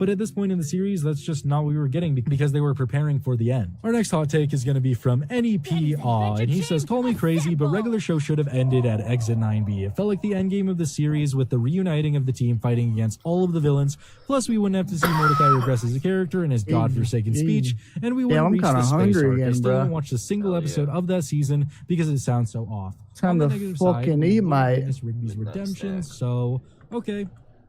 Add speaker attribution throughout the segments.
Speaker 1: But at this point in the series, that's just not what we were getting because they were preparing for the end. Our next hot take is going to be from NEP Aw, and he says, call me crazy, but regular show should have ended at Exit 9B. It felt like the end game of the series with the reuniting of the team fighting against all of the villains. Plus, we wouldn't have to see Mordecai regress as a character in his godforsaken speech, and we wouldn't reach the space arc. I still haven't watched a single episode of that season because it sounds so off.
Speaker 2: Time to fucking eat, mate.
Speaker 1: Rigby's redemption, so, okay.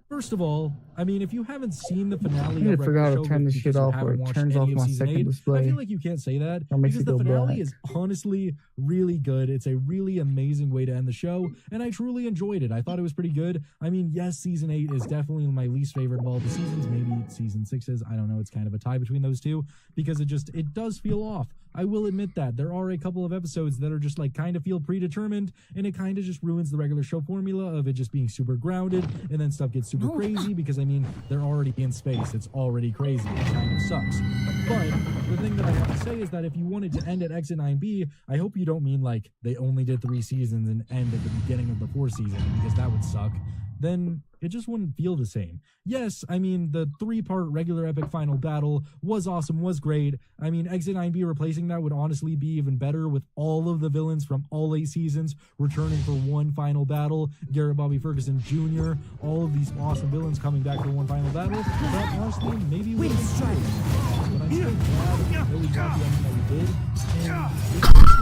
Speaker 1: First of all, I mean, if you haven't seen the finale of
Speaker 2: Regular Show
Speaker 1: turn
Speaker 2: this shit off or it turns off my second display.
Speaker 1: I feel like you can't say that
Speaker 2: That makes
Speaker 1: because
Speaker 2: it
Speaker 1: the
Speaker 2: go
Speaker 1: finale
Speaker 2: black.
Speaker 1: is honestly really good. It's a really amazing way to end the show, and I truly enjoyed it. I thought it was pretty good. I mean, yes, season 8 is definitely my least favorite of all the seasons. Maybe season 6 is. I don't know. It's kind of a tie between those two because it does feel off. I will admit that there are a couple of episodes that are just like kind of feel predetermined, and it kind of just ruins the regular show formula of it just being super grounded, and then stuff gets super crazy because I mean they're already in space. It's already crazy. It kind of sucks. But the thing that I have to say is that if you wanted to end at Exit 9B, I hope you don't mean like they only did 3 seasons and end at the beginning of the 4th season because that would suck. Then it just wouldn't feel the same. Yes, I mean, the 3-part regular epic final battle was awesome, was great. I mean, Exit 9B replacing that would honestly be even better with all of the villains from all 8 seasons returning for one final battle. Garrett Bobby Ferguson Jr., all of these awesome villains coming back for one final battle. But honestly, maybe we didn't strike. But I'm still glad that we got the ending that we did. And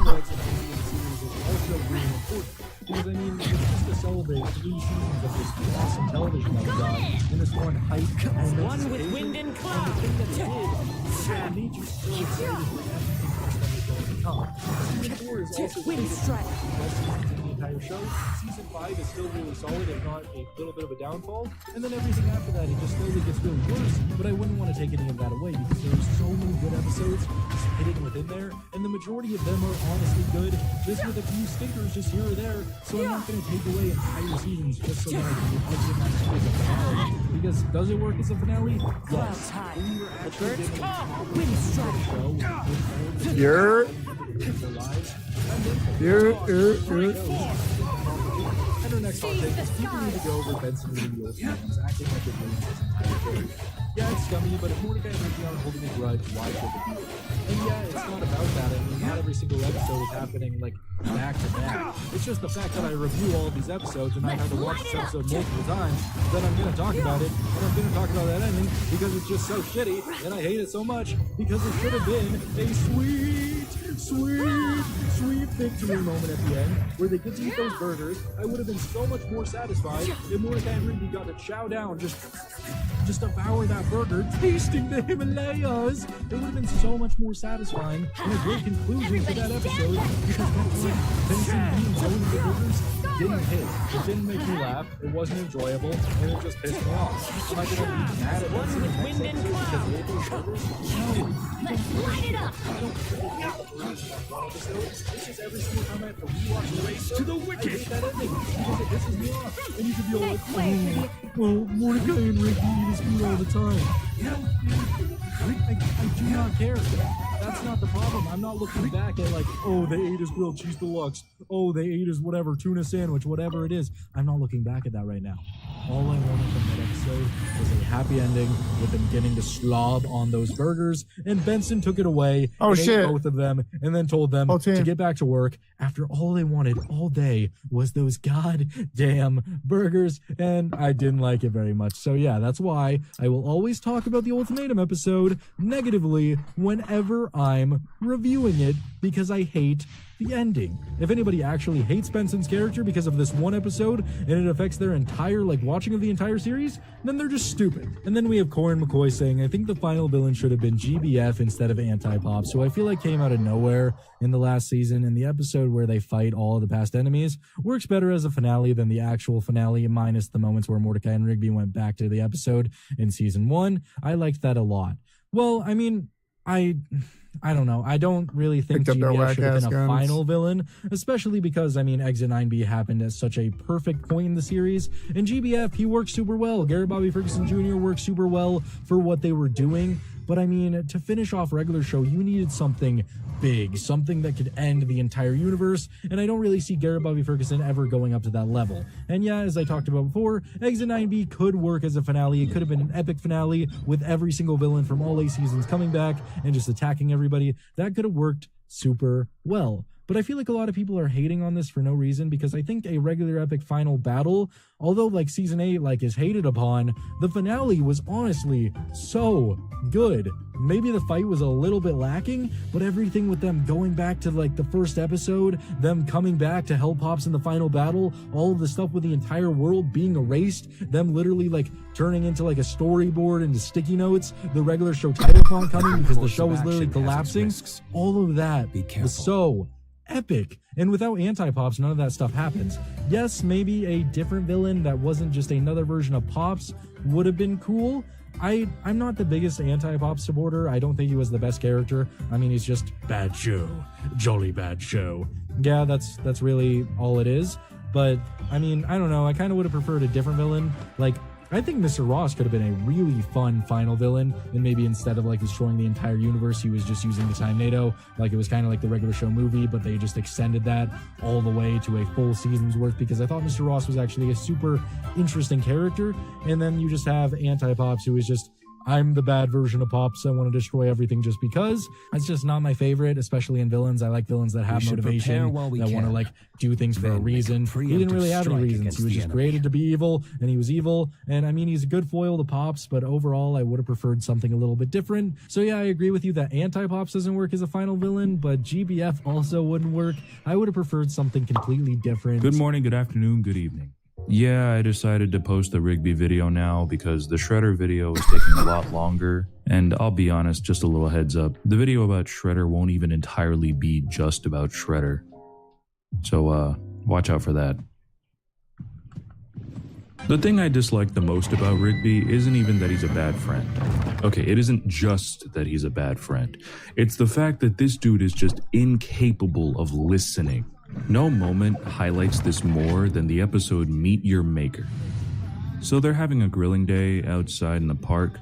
Speaker 1: the Exit 9B in the series is also really important. Because I mean, it's just to celebrate 3 seasons of this awesome television that we got in this one hype moment.
Speaker 3: One with wind and cloud.
Speaker 1: And the thing that it did is that it made you so excited for everything else that was going to come. Season 4 is also
Speaker 3: Wind strike.
Speaker 1: best seasons in the entire show. Season 5 is still really solid, if not a little bit of a downfall. And then everything after that, it just slowly gets really worse. But I wouldn't want to take any of that away because there's so many good episodes just hidden within there, and the majority of them are honestly good, just with a few stinkers just here or there. So I'm not going to take away entire seasons just so that I can exit my series as a finale. Because does it work as a finale? Yes. When we were actually given a
Speaker 3: Wind strike.
Speaker 1: show with all the
Speaker 2: You're
Speaker 1: their lives, and our next hot take is people need to go over Benson reading the Ultimatums, acting like it ruins his entire career. Yeah, it's scummy, but if Mordecai and Rigby aren't holding a grudge, why should it be? And yeah, it's not about that. I mean, not every single episode is happening like back to back. It's just the fact that I review all of these episodes and I've had to watch this episode multiple times that I'm going to talk about it, and I'm going to talk about that ending because it's just so shitty and I hate it so much because it should have been a sweet victory moment at the end where they get to eat those burgers. I would have been so much more satisfied if Mordecai and Rigby got to chow down, just devour that burger, tasting the Himalayas. It would have been so much more satisfying and a great conclusion to that episode because that time Benson being thrown in the burgers didn't hit. It didn't make me laugh. It wasn't enjoyable, and it just pissed me off. Am I gonna be mad at Benson in the next episode because he ate those burgers? No.
Speaker 3: Light it up.
Speaker 1: I don't forget the burgers in that one episode. It's just every single time I have to rewatch the episode, to the wicked. I hate that ending because it pisses me off. And you could be all like, oh, well, Mordecai and Rigby eat his food all the time. I do not care. That's not the problem. I'm not looking back at like, oh, they ate his grilled cheese deluxe. Oh, they ate his whatever, tuna sandwich, whatever it is. I'm not looking back at that right now. All I wanted from that episode was a happy ending with them getting to slob on those burgers, and Benson took it away
Speaker 2: Oh,
Speaker 1: and
Speaker 2: shit.
Speaker 1: ate both of them and then told them to get back to work after all they wanted all day was those goddamn burgers, and I didn't like it very much. So yeah, that's why I will always talk about the Ultimatum episode negatively whenever I'm reviewing it because I hate the ending. If anybody actually hates Benson's character because of this one episode and it affects their entire watching of the entire series, then they're just stupid. And then we have Corin McCoy saying, I think the final villain should have been GBF instead of Antipop, who I feel like came out of nowhere in the last season, and the episode where they fight all of the past enemies works better as a finale than the actual finale, minus the moments where Mordecai and Rigby went back to the episode in season 1. I liked that a lot. Well, I mean, I don't know. I don't really think
Speaker 2: Picked up their
Speaker 1: GBF should have been a
Speaker 2: whack-ass guns.
Speaker 1: final villain, especially because, I mean, Exit 9B happened at such a perfect point in the series. And GBF, he worked super well. Garrett Bobby Ferguson Jr. worked super well for what they were doing. But I mean, to finish off regular show, you needed something big, something that could end the entire universe, and I don't really see Garrett Bobby Ferguson ever going up to that level. And yeah, as I talked about before, Exit 9B could work as a finale. It could have been an epic finale with every single villain from all 8 seasons coming back and just attacking everybody. That could have worked super well. But I feel like a lot of people are hating on this for no reason, because I think a regular epic final battle, although like season 8 like is hated upon, the finale was honestly so good. Maybe the fight was a little bit lacking, but everything with them going back to like the first episode, them coming back to help Pops in the final battle, all of the stuff with the entire world being erased, them literally like turning into like a storyboard into sticky notes, the regular show title font coming because the show was literally collapsing, all of that was so epic. And without Anti-Pops, none of that stuff happens. Yes, maybe a different villain that wasn't just another version of Pops would have been cool. I'm not the biggest Anti-Pops supporter. I don't think he was the best character. I mean, he's just bad show. Jolly bad show. Yeah, that's really all it is. But I mean, I don't know. I kind of would have preferred a different villain. Like, I think Mr. Ross could have been a really fun final villain, and maybe instead of like destroying the entire universe, he was just using the Time NATO. Like, it was kind of like the regular show movie, but they just extended that all the way to a full season's worth, because I thought Mr. Ross was actually a super interesting character. And then you just have Anti-Pops, who is just, I'm the bad version of Pops. I want to destroy everything just because. It's just not my favorite, especially in villains. I like villains that have motivation, that want to like do things for a reason. He didn't really have any reasons. He was just created to be evil, and he was evil. And I mean, he's a good foil to Pops, but overall, I would have preferred something a little bit different. So yeah, I agree with you that Anti-Pops doesn't work as a final villain, but GBF also wouldn't work. I would have preferred something completely different.
Speaker 4: Good morning, good afternoon, good evening. Yeah, I decided to post the Rigby video now because the Shredder video is taking a lot longer. And I'll be honest, just a little heads up, the video about Shredder won't even entirely be just about Shredder. So, watch out for that. The thing I dislike the most about Rigby isn't even that he's a bad friend. Okay, it isn't just that he's a bad friend. It's the fact that this dude is just incapable of listening. No moment highlights this more than the episode Meet Your Maker. So they're having a grilling day outside in the park.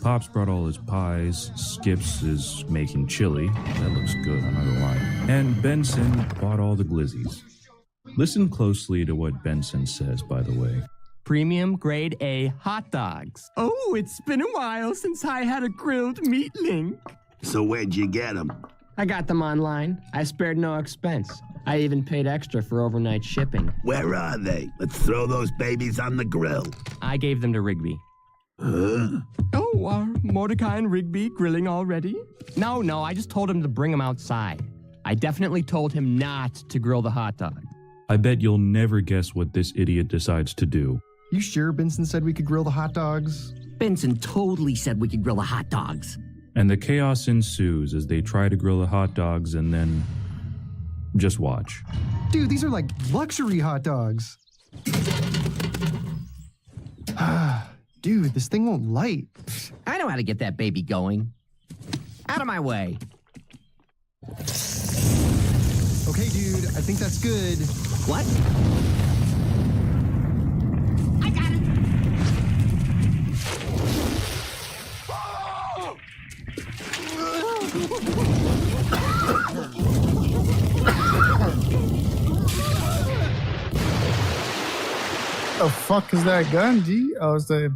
Speaker 4: Pops brought all his pies, Skips is making chili, that looks good, I'm not gonna lie, and Benson bought all the glizzies. Listen closely to what Benson says, by the way.
Speaker 5: Premium grade A hot dogs. Oh, it's been a while since I had a grilled meat link.
Speaker 6: So where'd you get them?
Speaker 5: I got them online. I spared no expense. I even paid extra for overnight shipping.
Speaker 6: Where are they? Let's throw those babies on the grill.
Speaker 5: I gave them to Rigby.
Speaker 6: Huh?
Speaker 5: Oh, are Mordecai and Rigby grilling already? No, I just told him to bring them outside. I definitely told him not to grill the hot dog.
Speaker 4: I bet you'll never guess what this idiot decides to do.
Speaker 7: You sure Benson said we could grill the hot dogs?
Speaker 8: Benson totally said we could grill the hot dogs.
Speaker 4: And the chaos ensues as they try to grill the hot dogs and then... just watch.
Speaker 7: Dude, these are like luxury hot dogs. Dude, this thing won't light.
Speaker 8: I know how to get that baby going. Out of my way.
Speaker 7: Okay, dude, I think that's good.
Speaker 8: What? I got it.
Speaker 2: The fuck is that gun, G? Oh, it's the...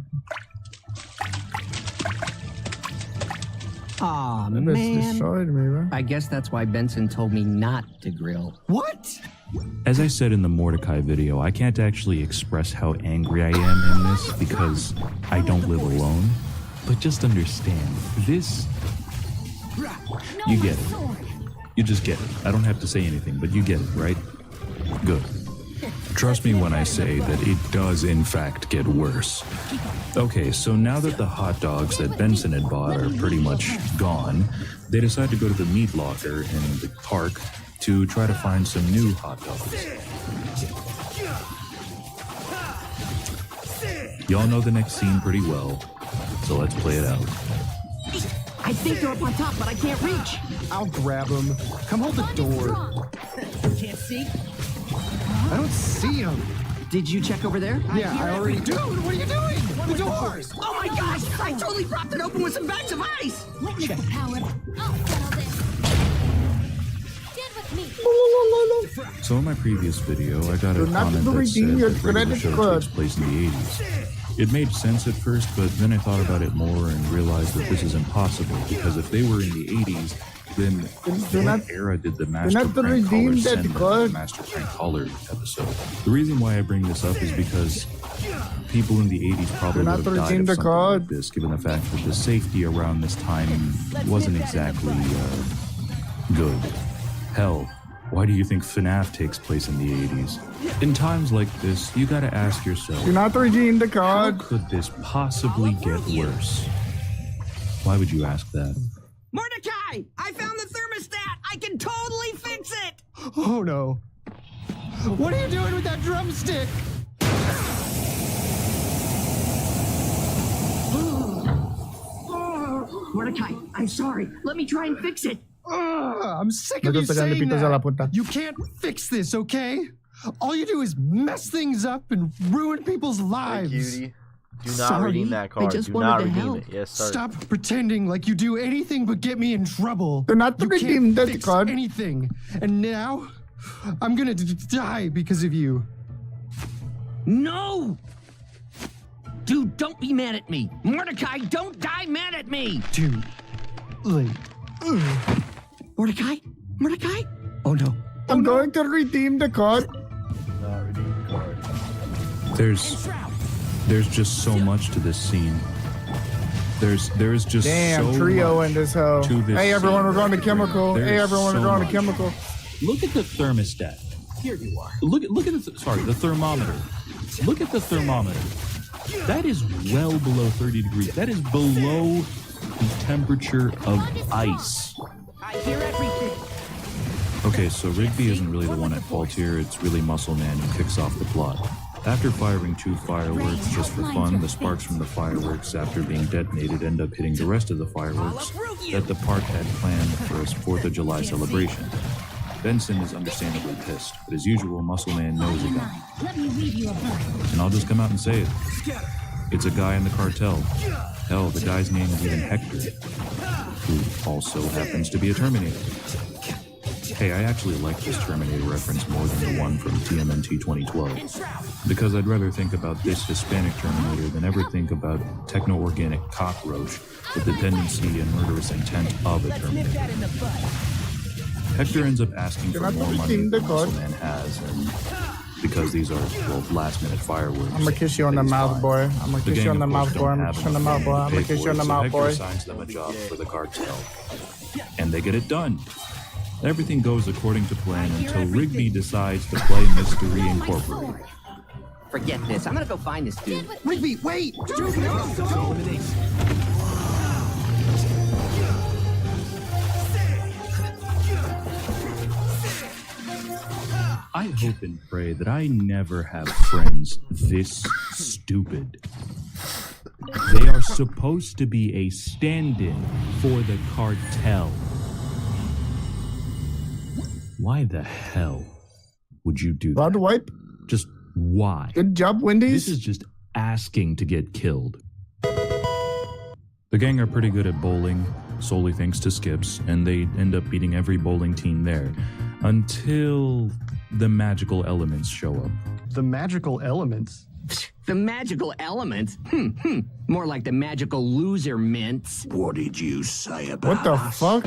Speaker 8: Aw,
Speaker 2: That bitch
Speaker 8: man.
Speaker 2: destroyed me, bro.
Speaker 8: I guess that's why Benson told me not to grill.
Speaker 7: What?
Speaker 4: As I said in the Mordecai video, I can't actually express how angry I am in this because I don't live alone. But just understand, this... you get it. You just get it. I don't have to say anything, but you get it, right? Good. Trust me when I say that it does in fact get worse. Okay, so now that the hot dogs that Benson had bought are pretty much gone, they decide to go to the meat locker in the park to try to find some new hot dogs. Y'all know the next scene pretty well, so let's play it out.
Speaker 8: I think they're up on top, but I can't reach.
Speaker 7: I'll grab them. Come hold the door.
Speaker 8: Can't see?
Speaker 7: I don't see them.
Speaker 8: Did you check over there?
Speaker 7: Yeah, I already... Dude, what are you doing? the doors!
Speaker 8: Oh my gosh! I totally propped it open with some bags of ice!
Speaker 3: Witness the power. I'll settle this. Stand with me.
Speaker 4: So in my previous video, I got a
Speaker 2: Do not
Speaker 4: comment that said
Speaker 2: redeem your
Speaker 4: the regular
Speaker 2: credit
Speaker 4: show
Speaker 2: card.
Speaker 4: takes place in the 80s. It made sense at first, but then I thought about it more and realized that this is impossible, because if they were in the 80s, then
Speaker 2: Do
Speaker 4: what
Speaker 2: not-
Speaker 4: era did the Master
Speaker 2: not
Speaker 4: Prank
Speaker 2: redeem
Speaker 4: Caller
Speaker 2: that
Speaker 4: send the
Speaker 2: card.
Speaker 4: Master Prank Caller episode? The reason why I bring this up is because people in the 80s probably
Speaker 2: Do
Speaker 4: would
Speaker 2: not
Speaker 4: have died
Speaker 2: redeem
Speaker 4: of
Speaker 2: the
Speaker 4: something
Speaker 2: card.
Speaker 4: like this, given the fact that the safety around this time wasn't exactly good. Hell, why do you think FNAF takes place in the 80s? In times like this, you gotta ask yourself,
Speaker 2: Do not redeem the
Speaker 4: how
Speaker 2: card.
Speaker 4: could this possibly get worse? Why would you ask that?
Speaker 8: Mordecai! I found the thermostat! I can totally fix it!
Speaker 7: Oh no. What are you doing with that drumstick?
Speaker 8: Mordecai, I'm sorry. Let me try and fix it.
Speaker 7: I'm sick of
Speaker 2: Me
Speaker 7: you
Speaker 2: gusta que le
Speaker 7: saying
Speaker 2: pitas a la
Speaker 7: that.
Speaker 2: punta.
Speaker 7: You can't fix this, okay? All you do is mess things up and ruin people's
Speaker 9: Hey,
Speaker 7: lives.
Speaker 9: cutie. Do not
Speaker 8: Sorry,
Speaker 9: redeem that card.
Speaker 8: just
Speaker 9: Do
Speaker 8: wanted
Speaker 9: not
Speaker 8: to
Speaker 9: redeem
Speaker 8: help.
Speaker 9: it. Yes, sir.
Speaker 7: Stop pretending like you do anything but get me in trouble.
Speaker 2: Do not
Speaker 7: You
Speaker 2: redeem
Speaker 7: can't
Speaker 2: that
Speaker 7: fix
Speaker 2: card.
Speaker 7: anything. And now, I'm gonna die because of you.
Speaker 8: No! Dude, don't be mad at me. Mordecai, don't die mad at me!
Speaker 7: Too late.
Speaker 8: Mordecai? Mordecai? Oh no.
Speaker 2: I'm going to redeem the card.
Speaker 9: Do not redeem the card.
Speaker 4: There's just so much to this scene. There is just
Speaker 2: Damn,
Speaker 4: so
Speaker 2: trio
Speaker 4: much
Speaker 2: in this hoe.
Speaker 4: to this
Speaker 2: Hey, everyone,
Speaker 4: scene.
Speaker 2: we're going to chemical.
Speaker 4: There
Speaker 2: Hey,
Speaker 4: is
Speaker 2: everyone, we're
Speaker 4: so
Speaker 2: going to
Speaker 4: much.
Speaker 2: chemical.
Speaker 4: Look at the thermostat. Here you are. Look at the thermometer. Look at the thermometer. That is well below 30 degrees. That is below the temperature of ice.
Speaker 8: I hear everything.
Speaker 4: Okay, so Rigby isn't really the one at fault here. It's really Muscle Man who kicks off the plot. After firing 2 fireworks just for fun, the sparks from the fireworks, after being detonated, end up hitting the rest of the fireworks that the park had planned for its 4th of July celebration. Benson is understandably pissed, but as usual, Muscle Man knows a guy.
Speaker 3: Let me read you a verse.
Speaker 4: And I'll just come out and say it. It's a guy in the cartel. Hell, the guy's name is even Hector, who also happens to be a Terminator. Hey, I actually like this Terminator reference more than the one from TMNT 2012, because I'd rather think about this Hispanic Terminator than ever think about techno-organic cockroach with the tendency and murderous intent of a Terminator. Hector ends up asking for more money than Muscle Man has, and because these are, well, last-minute fireworks.
Speaker 2: I'm gonna kiss you on the
Speaker 4: he's
Speaker 2: mouth,
Speaker 4: fine.
Speaker 2: boy. I'm gonna
Speaker 4: The
Speaker 2: kiss you
Speaker 4: gang,
Speaker 2: on the
Speaker 4: of
Speaker 2: mouth,
Speaker 4: course,
Speaker 2: boy.
Speaker 4: don't
Speaker 2: I'm
Speaker 4: have
Speaker 2: gonna kiss you on the
Speaker 4: enough
Speaker 2: mouth, boy.
Speaker 4: money
Speaker 2: I'm
Speaker 4: to
Speaker 2: gonna
Speaker 4: pay
Speaker 2: kiss you
Speaker 4: for
Speaker 2: on the
Speaker 4: it, so
Speaker 2: mouth,
Speaker 4: Hector
Speaker 2: boy.
Speaker 4: assigns them a job for the cartel, and they get it done. Everything goes according to plan until Rigby decides to play Mystery Incorporated.
Speaker 8: Forget this. I'm gonna go find this dude.
Speaker 7: Rigby, wait! Dude, no!
Speaker 4: I hope and pray that I never have friends this stupid. They are supposed to be a stand-in for the cartel. Why the hell would you do
Speaker 2: Blood
Speaker 4: that?
Speaker 2: wipe.
Speaker 4: Just why?
Speaker 2: Good job, Wendy's.
Speaker 4: This is just asking to get killed. The gang are pretty good at bowling, solely thanks to Skips, and they end up beating every bowling team there until the magical elements show up.
Speaker 7: The magical elements.
Speaker 8: The magical elements? More like the magical loser mints.
Speaker 6: What did you say about
Speaker 2: What the
Speaker 6: us?
Speaker 2: fuck?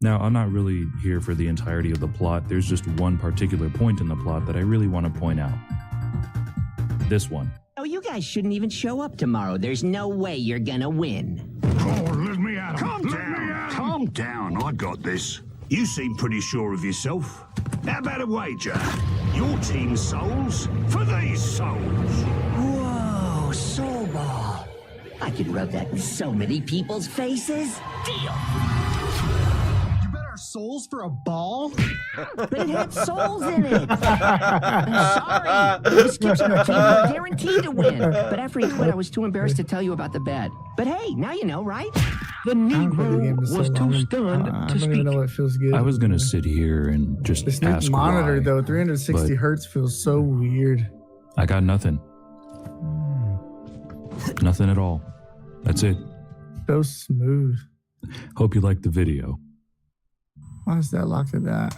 Speaker 4: Now, I'm not really here for the entirety of the plot. There's just one particular point in the plot that I really want to point out. This one.
Speaker 8: Oh, you guys shouldn't even show up tomorrow. There's no way you're gonna win.
Speaker 6: Oh, let me at him. Calm down. Calm down. I got this. You seem pretty sure of yourself. How about a wager? Your team's souls for these souls.
Speaker 8: Whoa, soul ball. I could rub that in so many people's faces. Deal.
Speaker 7: You bet our souls for a ball?
Speaker 8: But it had souls in it. I'm sorry. The Skips and our team were guaranteed to win. But after he quit, I was too embarrassed to tell you about the bet. But hey, now you know, right?
Speaker 2: I
Speaker 8: The
Speaker 2: don't play the game
Speaker 8: Negro
Speaker 2: in so
Speaker 8: was too
Speaker 2: long.
Speaker 8: stunned
Speaker 2: I
Speaker 8: to
Speaker 2: don't even
Speaker 8: speak.
Speaker 2: know what it feels good.
Speaker 4: I was gonna sit here and just
Speaker 2: This new
Speaker 4: ask
Speaker 2: monitor
Speaker 4: why,
Speaker 2: though, 360
Speaker 4: but
Speaker 2: hertz feels so weird.
Speaker 4: I got nothing. Nothing at all. That's it.
Speaker 2: So smooth.
Speaker 4: Hope you liked the video.
Speaker 2: Why is that locked at that?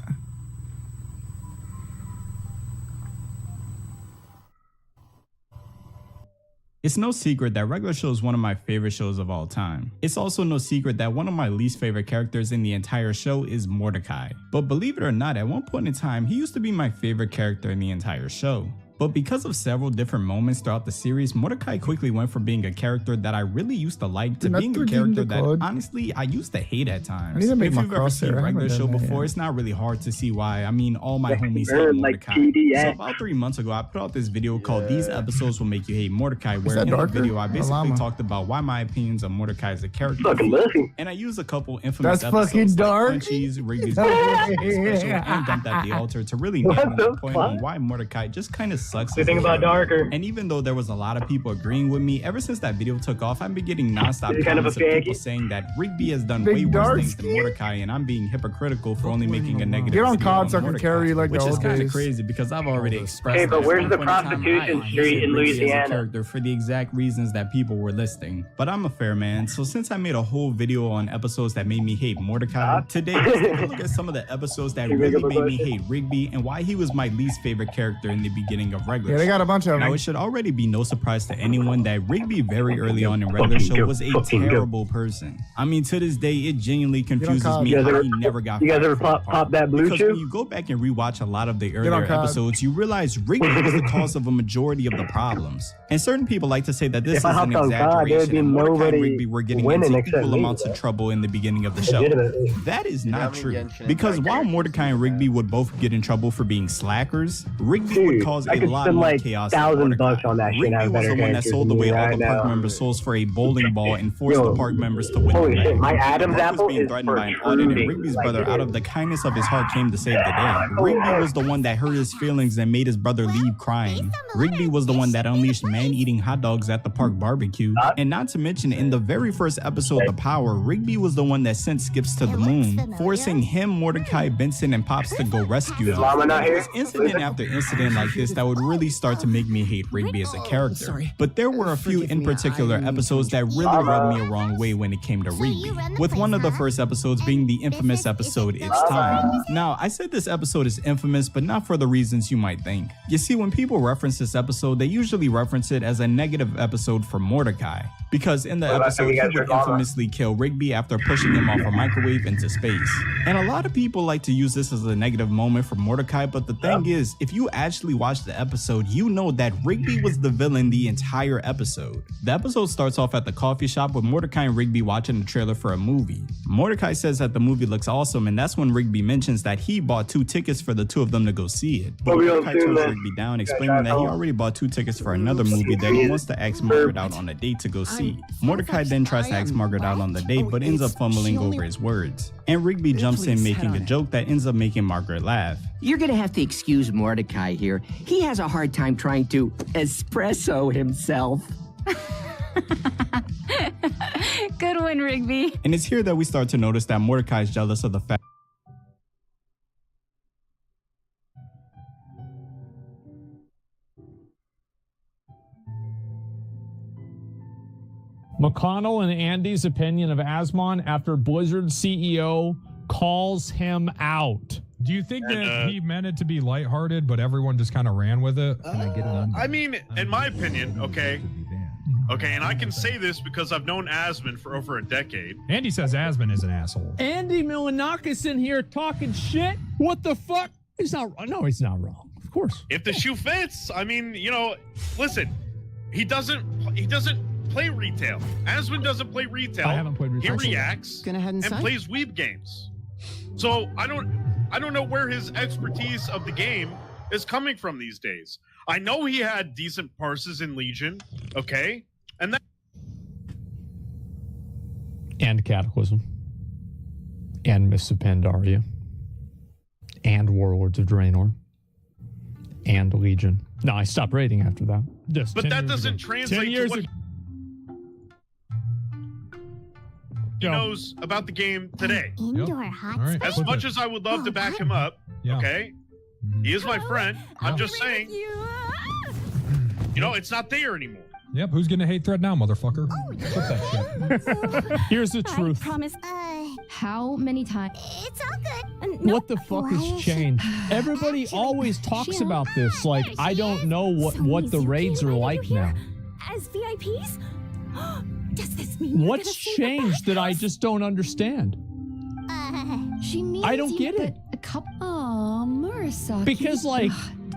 Speaker 10: It's no secret that Regular Show is one of my favorite shows of all time. It's also no secret that one of my least favorite characters in the entire show is Mordecai. But believe it or not, at one point in time, he used to be my favorite character in the entire show. But because of several different moments throughout the series, Mordecai quickly went from being a character that I really used to like to being a character that honestly I used to hate at times.
Speaker 2: If
Speaker 10: you've ever seen Regular Show before, it's not really hard to see why. I mean, all my homies hate Mordecai. So about 3 months ago, I put out this video called These Episodes Will Make You Hate Mordecai, where in the video I basically talked about why my opinions on Mordecai as a character. And I used a couple infamous episodes like Punchies, Rigby's special, and Dumped at the Altar to really nail the point on why Mordecai just kind of sucks.
Speaker 11: About Darker.
Speaker 10: And even though there was a lot of people agreeing with me, ever since that video took off, I've been getting nonstop comments of people saying that Rigby has done way worse things than Mordecai, and I'm being hypocritical for only making a negative video on
Speaker 2: COD so I can carry like
Speaker 10: which
Speaker 2: the
Speaker 10: is
Speaker 2: old
Speaker 10: kind of
Speaker 2: days.
Speaker 10: crazy because I've already expressed.
Speaker 11: Hey, but where's the
Speaker 10: at one point
Speaker 11: prostitution
Speaker 10: I
Speaker 11: street in
Speaker 10: hated Rigby as a
Speaker 11: Louisiana?
Speaker 10: character for the exact reasons that people were listing. But I'm a fair man, so since I made a whole video on episodes that made me hate Mordecai, today let's take a look at some of the episodes that really made me hate Rigby and why he was my least favorite character in the beginning of Regular.
Speaker 2: Yeah, they got a bunch of them.
Speaker 10: Now, it should already be no surprise to anyone that Rigby very early on in Regular Show was a terrible person. I mean, to this day, it genuinely confuses me how he never got
Speaker 11: You guys ever pop that blue
Speaker 10: because
Speaker 11: chew?
Speaker 10: when you go back and rewatch a lot of the earlier episodes, you realize Rigby was the cause of a majority of the problems. And certain people like to say that this is an exaggeration and Mordecai and Rigby were getting into equal amounts of trouble in the beginning of the show. That is not true. Because while Mordecai and Rigby would both get in trouble for being slackers, Rigby would cause a lot more chaos.
Speaker 11: $1,000 on that shit.
Speaker 10: Rigby was the one that sold away all the park members' souls for a bowling ball and forced the park members to win.
Speaker 11: Holy shit, my Adam's apple
Speaker 10: was being
Speaker 11: is
Speaker 10: threatened by an audit, and Rigby's brother, out of the kindness of his heart, came to save the day. Rigby was the one that hurt his feelings and made his brother leave crying. Rigby was the one that unleashed man-eating hot dogs at the park barbecue. And not to mention, in the very first episode, The Power, Rigby was the one that sent Skips to the moon, forcing him, Mordecai, Benson, and Pops to go rescue him. It was incident after incident like this that would really start to make me hate Rigby as a character. But there were a few in particular episodes that really rubbed me a wrong way when it came to Rigby, with one of the first episodes being the infamous episode It's Time. Now, I said this episode is infamous, but not for the reasons you might think. You see, when people reference this episode, they usually reference it as a negative episode for Mordecai, because in the episode he would infamously kill Rigby after pushing him off a microwave into space. And a lot of people like to use this as a negative moment for Mordecai, but the thing is, if you actually watch the episode, you know that Rigby was the villain the entire episode. The episode starts off at the coffee shop with Mordecai and Rigby watching the trailer for a movie. Mordecai says that the movie looks awesome, and that's when Rigby mentions that he bought 2 tickets for the two of them to go see it. But Mordecai turns Rigby down, explaining that he already bought 2 tickets for another movie that he wants to ask Margaret out on a date to go see. Mordecai then tries to ask Margaret out on the date, but ends up fumbling over his words. And Rigby jumps in, making a joke that ends up making Margaret laugh.
Speaker 8: You're gonna have to excuse Mordecai here. He has a hard time trying to espresso himself.
Speaker 3: Good one, Rigby.
Speaker 10: And it's here that we start to notice that Mordecai is jealous of the fact
Speaker 12: McConnell and Andy's opinion of Asmon after Blizzard CEO calls him out.
Speaker 13: Do you think that he meant it to be lighthearted, but everyone just kind of ran with it?
Speaker 14: I mean, in my opinion, okay, and I can say this because I've known Asmon for over a decade.
Speaker 13: Andy says Asmon is an asshole.
Speaker 12: Andy Milanakis in here talking shit? What the fuck? He's not wrong. No, he's not wrong. Of course.
Speaker 14: If the shoe fits, I mean, you know, listen, he doesn't play retail. Asmon doesn't play retail.
Speaker 12: I haven't played retail.
Speaker 14: He reacts and plays weeb games. So I don't know where his expertise of the game is coming from these days. I know he had decent parses in Legion, okay? And
Speaker 12: Cataclysm. And Mists of Pandaria. And Warlords of Draenor. And Legion. No, I stopped rating after that.
Speaker 14: But that doesn't translate to what he knows about the game today.
Speaker 3: Indoor hot
Speaker 14: As much as I would love to back him up, okay? He is my friend. I'm just saying. You know, it's not there anymore.
Speaker 13: Yep, who's getting a hate thread now, motherfucker? Quit that shit.
Speaker 12: Here's the truth.
Speaker 3: I promise. How many times? It's all good.
Speaker 12: What the fuck has changed? Everybody always talks about this. Like, I don't know what the raids are like now.
Speaker 3: As VIPs? Does this mean
Speaker 12: What's changed that I just don't understand?
Speaker 3: She means
Speaker 12: I don't get it.
Speaker 3: A couple. Oh, Murasaki.
Speaker 12: Because, like,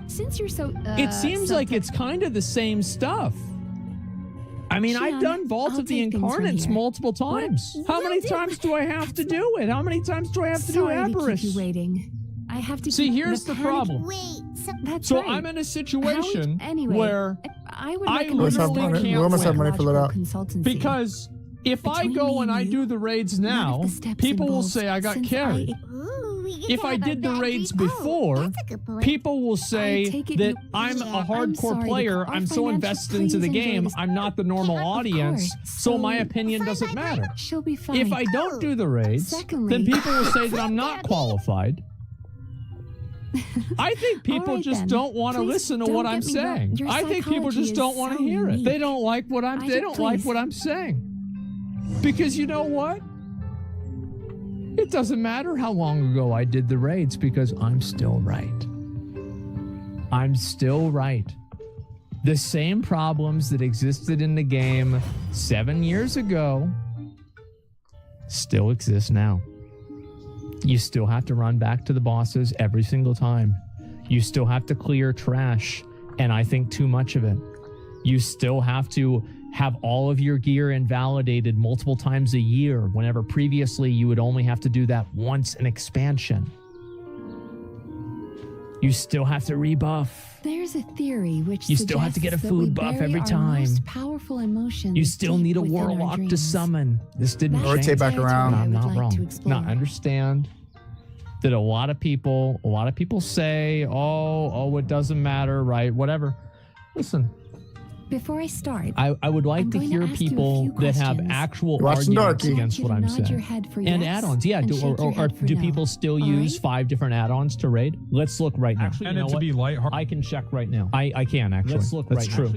Speaker 3: since you're so.
Speaker 12: it seems like it's kind of the same stuff. I mean, I've done Vault of the Incarnates multiple times. How many times do I have to do it? How many times do I have to do Aberrus?
Speaker 3: Keep you waiting. I have to.
Speaker 12: See, here's the problem.
Speaker 3: Wait, that's
Speaker 12: so
Speaker 3: right.
Speaker 12: I'm in a situation
Speaker 3: Anyway,
Speaker 12: where
Speaker 3: I would
Speaker 2: We almost have money for that.
Speaker 12: because if I go and I do the raids now, people will say I got carried. If I did the raids before, people will say that I'm a hardcore player. I'm so invested into the game. I'm not the normal audience, so my opinion doesn't matter.
Speaker 3: She'll be fine.
Speaker 12: If I don't do the raids, then people will say that I'm not qualified. I think people just don't want to listen to what I'm saying. I think people just don't want to hear it. They don't like what I'm saying. Because you know what? It doesn't matter how long ago I did the raids because I'm still right. I'm still right. The same problems that existed in the game 7 years ago still exist now. You still have to run back to the bosses every single time. You still have to clear trash, and I think too much of it. You still have to have all of your gear invalidated multiple times a year, whenever previously you would only have to do that once an expansion. You still have to rebuff.
Speaker 3: There's a theory which
Speaker 12: You still have to get a food buff every time.
Speaker 3: Most powerful emotions.
Speaker 12: You still need a warlock to summon. This didn't change.
Speaker 2: Rotate back around.
Speaker 12: No, I'm not wrong. Now, I understand that a lot of people say, oh, it doesn't matter, right? Whatever. Listen.
Speaker 3: Before I start,
Speaker 12: I would like to hear people that have actual arguments against what I'm saying. And add-ons, yeah. Do people still use 5 different add-ons to raid? Let's look right now.
Speaker 13: Actually, you know what?
Speaker 12: I can check right now. I can actually. Let's look right now. That's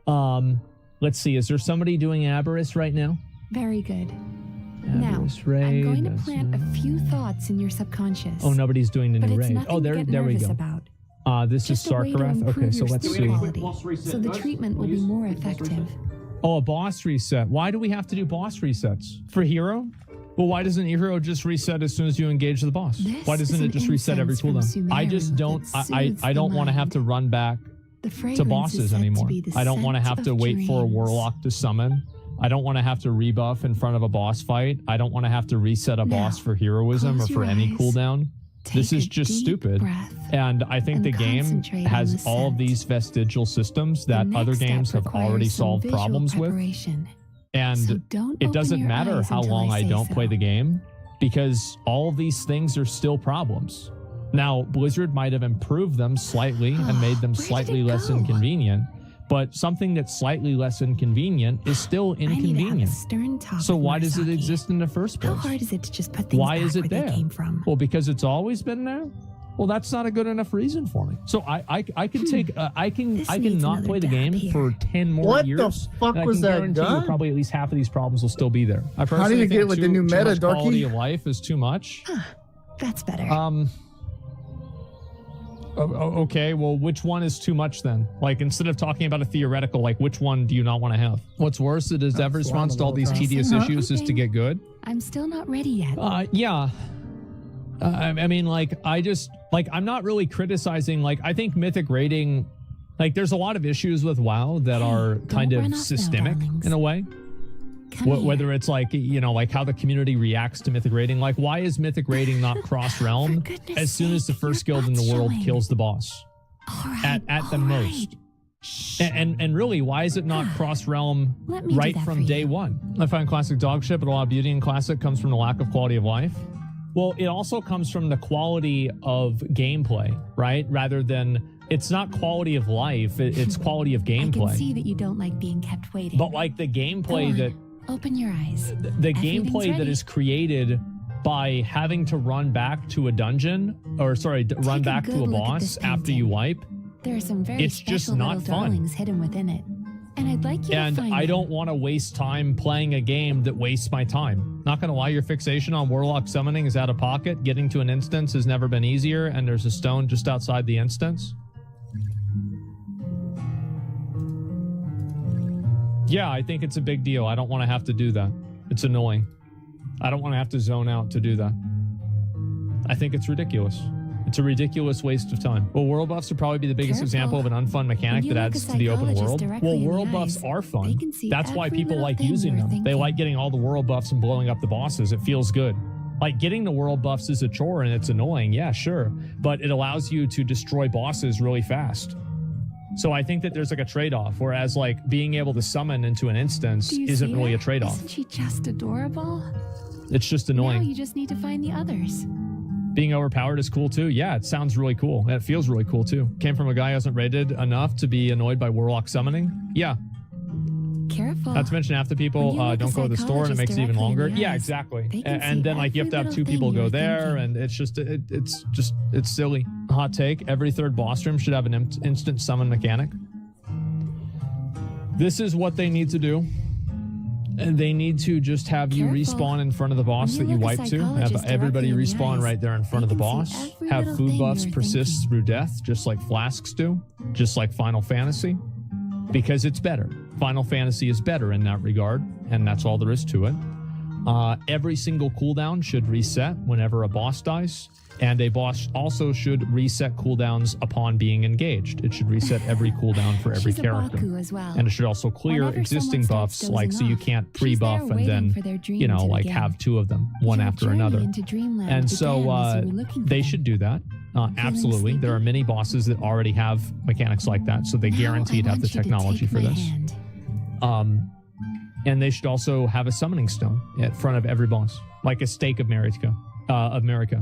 Speaker 12: true. Let's see. Is there somebody doing Aberrus right now?
Speaker 3: Very good.
Speaker 12: Aberrus
Speaker 3: Now,
Speaker 12: raid.
Speaker 3: I'm going to plant a few thoughts in your subconscious.
Speaker 12: Oh, nobody's doing the
Speaker 3: but
Speaker 12: new
Speaker 3: it's
Speaker 12: raid.
Speaker 3: nothing
Speaker 12: Oh,
Speaker 3: to
Speaker 12: there
Speaker 3: get
Speaker 12: we
Speaker 3: nervous
Speaker 12: go.
Speaker 3: About.
Speaker 12: This
Speaker 3: Just
Speaker 12: is
Speaker 3: a way to
Speaker 12: Sarkarath.
Speaker 3: improve
Speaker 12: Okay, so
Speaker 3: your
Speaker 12: let's see.
Speaker 3: quality, so the treatment will be more effective.
Speaker 12: Oh, a boss reset. Why do we have to do boss resets? For hero? Well, why doesn't your hero just reset as soon as you engage the boss? Why doesn't it just reset every cooldown? I just don't. I don't want to have to run back to bosses anymore. I don't want to have to wait for a warlock to summon. I don't want to have to rebuff in front of a boss fight. I don't want to have to reset a boss for heroism or for any cooldown. This is just stupid. And I think the game has all of these vestigial systems that other games have already solved problems with. And it doesn't matter how long I don't play the game because all of these things are still problems. Now, Blizzard might have improved them slightly and made them slightly less inconvenient, but something that's slightly less inconvenient is still inconvenient. So why does it exist in the first place?
Speaker 3: How hard is it to just put things
Speaker 12: Why
Speaker 3: back
Speaker 12: is it
Speaker 3: where
Speaker 12: there?
Speaker 3: they came from?
Speaker 12: Well, because it's always been there. Well, that's not a good enough reason for me. So I can take I can not play the game for 10 more years.
Speaker 2: What the fuck
Speaker 12: and I
Speaker 2: was
Speaker 12: can
Speaker 2: that
Speaker 12: guarantee you
Speaker 2: gun?
Speaker 12: probably at least half of these problems will still be there. I
Speaker 2: How do you
Speaker 12: personally
Speaker 2: get it
Speaker 12: think
Speaker 2: with the new
Speaker 12: too
Speaker 2: meta,
Speaker 12: much quality
Speaker 2: Darky?
Speaker 12: of life is too much.
Speaker 3: That's better.
Speaker 12: Okay, well, which one is too much then? Like, instead of talking about a theoretical, like, which one do you not want to have? What's worse, it is ever response to all these tedious issues is to get good.
Speaker 3: I'm still not ready yet.
Speaker 12: Yeah. I mean, like, I'm not really criticizing, like, I think Mythic rating, like, there's a lot of issues with WoW that are kind of systemic in a way. Whether it's like, you know, like how the community reacts to Mythic rating. Like, why is Mythic rating not cross-realm as soon as the first guild in the world kills the boss? At the most. And really, why is it not cross-realm right from day one? I find classic dogshit, but a lot of beauty in classic comes from the lack of quality of life. Well, it also comes from the quality of gameplay, right? Rather than, it's not quality of life, it's quality of gameplay.
Speaker 3: I can see that you don't like being kept waiting.
Speaker 12: But like the gameplay that...
Speaker 3: Open your eyes.
Speaker 12: The gameplay that is created by having to run back to a dungeon, or sorry, run back to a boss after you wipe,
Speaker 15: There are some very
Speaker 12: It's just
Speaker 15: special
Speaker 12: not
Speaker 15: little
Speaker 12: fun.
Speaker 15: darlings hidden within it. And I'd like you
Speaker 12: And
Speaker 15: to find
Speaker 12: I
Speaker 15: them.
Speaker 12: don't want to waste time playing a game that wastes my time. Not going to lie, your fixation on Warlock summoning is out of pocket. Getting to an instance has never been easier, and there's a stone just outside the instance. Yeah, I think it's a big deal. I don't want to have to do that. It's annoying. I don't want to have to zone out to do that. I think it's ridiculous. It's a ridiculous waste of time. Well, world buffs would probably be the biggest example of an unfun mechanic
Speaker 15: When you
Speaker 12: that
Speaker 15: look
Speaker 12: adds
Speaker 15: a
Speaker 12: to the open
Speaker 15: psychologist
Speaker 12: world.
Speaker 15: directly
Speaker 12: Well,
Speaker 15: in the
Speaker 12: world
Speaker 15: eyes,
Speaker 12: buffs are
Speaker 15: they
Speaker 12: fun.
Speaker 15: can see
Speaker 12: That's why
Speaker 15: every
Speaker 12: people
Speaker 15: little
Speaker 12: like
Speaker 15: thing
Speaker 12: using
Speaker 15: you're
Speaker 12: them. They
Speaker 15: thinking.
Speaker 12: like getting all the world buffs and blowing up the bosses. It feels good. Like getting the world buffs is a chore and it's annoying. Yeah, sure. But it allows you to destroy bosses really fast. So I think that there's like a trade-off, whereas like being able to summon into an instance
Speaker 15: Do you
Speaker 12: isn't
Speaker 15: see
Speaker 12: really
Speaker 15: her?
Speaker 12: a trade-off.
Speaker 15: Isn't she just adorable?
Speaker 12: It's just
Speaker 15: Now
Speaker 12: annoying.
Speaker 15: you just need to find the others.
Speaker 12: Being overpowered is cool too. Yeah, it sounds really cool. And it feels really cool too. Came from a guy who hasn't rated enough to be annoyed by Warlock summoning. Yeah.
Speaker 15: Careful.
Speaker 12: Not to mention half the
Speaker 15: When
Speaker 12: people
Speaker 15: you look a
Speaker 12: don't go to the store and it makes it even
Speaker 15: psychologist
Speaker 12: longer.
Speaker 15: directly in the
Speaker 12: Yeah,
Speaker 15: eyes,
Speaker 12: exactly.
Speaker 15: they can
Speaker 12: And
Speaker 15: see
Speaker 12: then like you have to have
Speaker 15: every
Speaker 12: two
Speaker 15: little
Speaker 12: people
Speaker 15: thing
Speaker 12: go
Speaker 15: you're
Speaker 12: there,
Speaker 15: thinking.
Speaker 12: and it's silly. Hot take: every third boss room should have an instant summon mechanic. This is what they need to do. And they need to just have you
Speaker 15: Careful.
Speaker 12: respawn in front of the boss
Speaker 15: When
Speaker 12: that
Speaker 15: you
Speaker 12: you
Speaker 15: look a
Speaker 12: wipe to. Have
Speaker 15: psychologist
Speaker 12: everybody
Speaker 15: directly in the
Speaker 12: respawn
Speaker 15: eyes,
Speaker 12: right there in front of the
Speaker 15: they can see
Speaker 12: boss.
Speaker 15: every
Speaker 12: Have
Speaker 15: little
Speaker 12: food
Speaker 15: thing
Speaker 12: buffs
Speaker 15: you're
Speaker 12: persist through death, just like flasks do, just like Final Fantasy, because it's better. Final Fantasy is better in that regard, and that's all there is to it. Every single cooldown should reset whenever a boss dies, and a boss also should reset cooldowns upon being engaged. It should reset every cooldown for every
Speaker 15: She's a
Speaker 12: character.
Speaker 15: Baku as well.
Speaker 12: And it should also clear
Speaker 15: Whenever
Speaker 12: existing
Speaker 15: someone starts
Speaker 12: buffs, like so
Speaker 15: dozing
Speaker 12: you
Speaker 15: off,
Speaker 12: can't
Speaker 15: she's there
Speaker 12: pre-buff and
Speaker 15: waiting
Speaker 12: then,
Speaker 15: for their dream
Speaker 12: you know,
Speaker 15: to
Speaker 12: like
Speaker 15: begin.
Speaker 12: have two of them, one
Speaker 15: Your
Speaker 12: after
Speaker 15: journey
Speaker 12: another.
Speaker 15: into Dreamland
Speaker 12: And
Speaker 15: began
Speaker 12: so
Speaker 15: as you were looking for
Speaker 12: they
Speaker 15: them.
Speaker 12: should do that. Absolutely. There are many bosses that already have mechanics like that, so they
Speaker 15: Now
Speaker 12: guaranteed
Speaker 15: I
Speaker 12: have the
Speaker 15: want you to
Speaker 12: technology
Speaker 15: take
Speaker 12: for
Speaker 15: my
Speaker 12: this.
Speaker 15: hand.
Speaker 12: And they should also have a summoning stone at front of every boss, like a stake of Marika,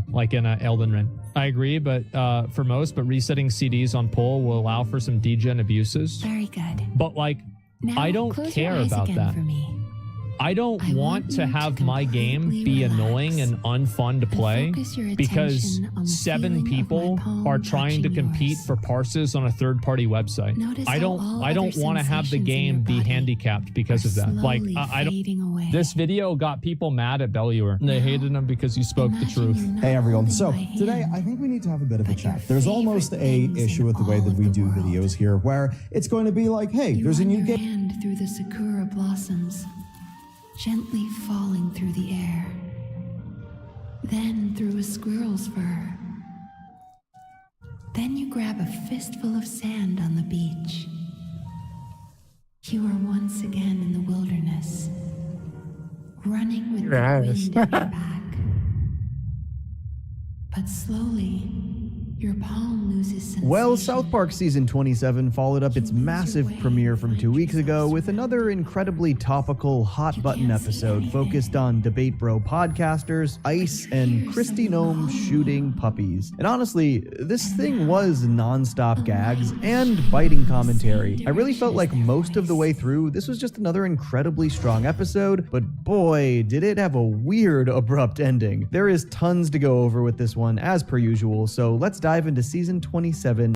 Speaker 12: like in Elden Ring. I agree, but for most, but resetting CDs on pull will allow for some degen abuses.
Speaker 15: Very good.
Speaker 12: But like,
Speaker 15: Now,
Speaker 12: I don't
Speaker 15: close your
Speaker 12: care
Speaker 15: eyes
Speaker 12: about
Speaker 15: again
Speaker 12: that.
Speaker 15: For me.
Speaker 12: I don't
Speaker 15: I
Speaker 12: want
Speaker 15: want
Speaker 12: to
Speaker 15: you to
Speaker 12: have my game
Speaker 15: completely
Speaker 12: be
Speaker 15: relax
Speaker 12: annoying and unfun to play
Speaker 15: focus your
Speaker 12: because
Speaker 15: attention on the
Speaker 12: 7
Speaker 15: feeling of my
Speaker 12: people
Speaker 15: palm
Speaker 12: are trying to
Speaker 15: touching
Speaker 12: compete
Speaker 15: yours.
Speaker 12: for parses on a third-party website.
Speaker 15: Notice
Speaker 12: I
Speaker 15: how
Speaker 12: don't
Speaker 15: all
Speaker 12: I don't
Speaker 15: other
Speaker 12: want to have the
Speaker 15: sensations in
Speaker 12: game
Speaker 15: your
Speaker 12: be
Speaker 15: body
Speaker 12: handicapped because of that. Like
Speaker 15: slowly
Speaker 12: I don't
Speaker 15: fading away.
Speaker 12: this video got people mad at Belluer. They hated him because you spoke the
Speaker 15: Imagine
Speaker 12: truth.
Speaker 15: you're not
Speaker 16: Hey everyone,
Speaker 15: holding
Speaker 16: so
Speaker 15: my hand,
Speaker 16: today I think we need to have a bit of a
Speaker 15: but your
Speaker 16: chat. There's almost
Speaker 15: favorite
Speaker 16: a
Speaker 15: things in
Speaker 16: issue with the way
Speaker 15: all
Speaker 16: that
Speaker 15: of
Speaker 16: we
Speaker 15: the
Speaker 16: do
Speaker 15: world.
Speaker 16: videos here where it's going to be like, hey,
Speaker 15: You
Speaker 16: there's a
Speaker 15: run
Speaker 16: new
Speaker 15: your
Speaker 16: game.
Speaker 15: hand through the sakura blossoms, gently falling through the air, then through a squirrel's fur. Then you grab a fistful of sand on the beach. You are once again in the wilderness, running with the
Speaker 2: Yes.
Speaker 15: wind at your back. But slowly, your palm loses sensation.
Speaker 17: Well, South Park Season 27 followed up its massive premiere from 2 weeks ago with another incredibly topical hot button episode focused on Debate Bro podcasters, Ice, and Kristi Noem shooting puppies. And honestly, this thing was non-stop gags and biting commentary. I really felt like most of the way through, this was just another incredibly strong episode, but boy, did it have a weird, abrupt ending. There is tons to go over with this one, as per usual, so let's dive into Season 27